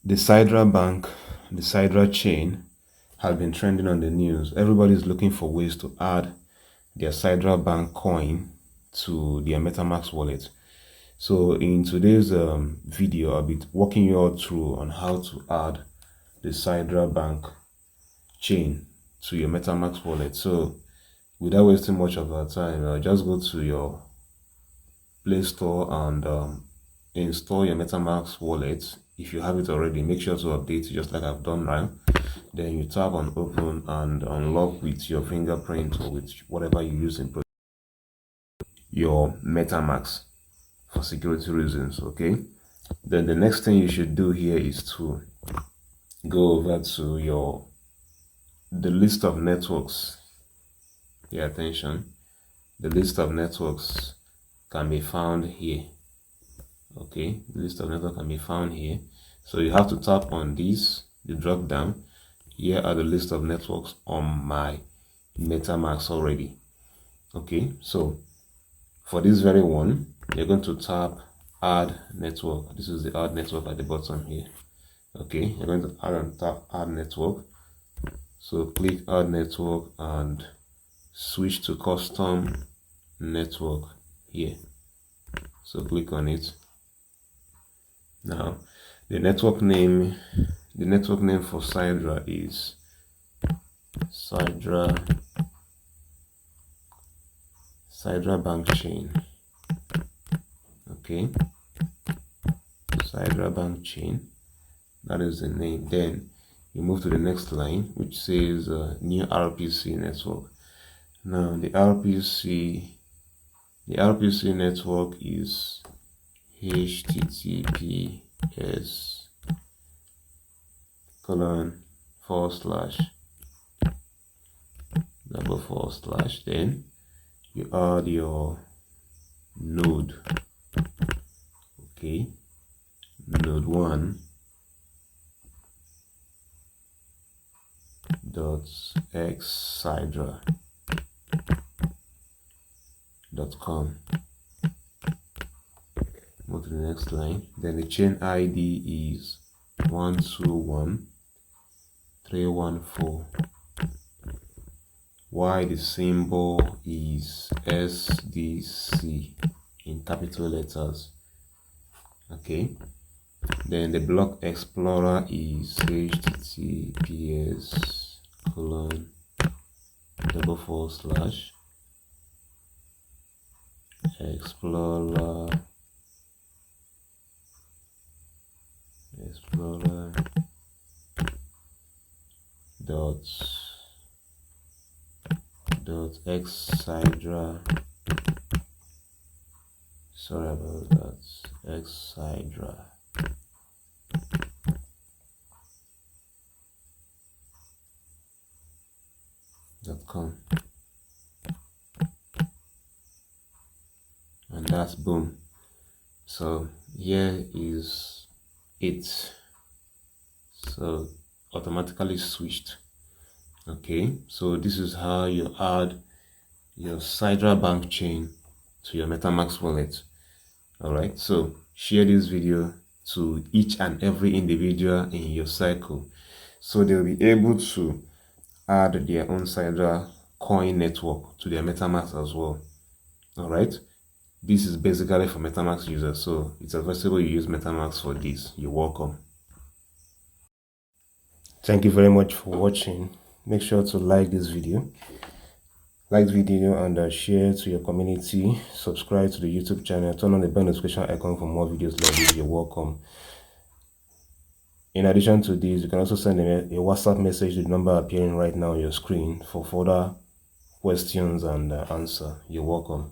The Sidrabank, the Sidra chain has been trending on the news. Everybody's looking for ways to add their Sidrabank coin to their Metamask wallet. So in today's video, I'll be walking you all through on how to add the Sidrabank chain to your Metamask wallet. So without wasting much of our time, just go to your Play Store and install your Metamask wallet. If you have it already, make sure to update it just like I've done now. Then you tap on open and unlock with your fingerprint or with whatever you use in your Metamask for security reasons. Okay, then the next thing you should do here is to go over to the list of networks. Pay attention, the list of networks can be found here. Okay, the list of networks can be found here. So you have to tap on this, the drop down. Here are the list of networks on my Metamask already. Okay, so for this very one, you're going to tap add network. This is the add network at the bottom here. Okay, you're going to tap add network. So click add network and switch to custom network here. So click on it. Now the network name for Sidra is Sidrabank Chain. Okay, Sidrabank Chain, that is the name. Then you move to the next line, which says new RPC network. Now the RPC network is https:// then you add your node. Okay, node 1.xsidra.com. Move to the next line. Then the chain ID is 121314. Why the symbol is SDC in capital letters. Okay. Then the block explorer is https://explorer xsidra. Sorry about that. xsidra.com. And that's boom. So here is it. So automatically switched. Okay, so this is how you add your Sidrabank chain to your Metamask wallet. All right, so share this video to each and every individual in your circle so they'll be able to add their own Sidra Coin network to their Metamask as well. All right, this is basically for Metamask users, so it's advisable you use Metamask for this. You're welcome. Thank you very much for watching. Make sure to like this video, and share to your community. Subscribe to the YouTube channel, turn on the bell notification icon for more videos like this. You're welcome. In addition to this, you can also send a WhatsApp message to the number appearing right now on your screen for further questions and answer. You're welcome.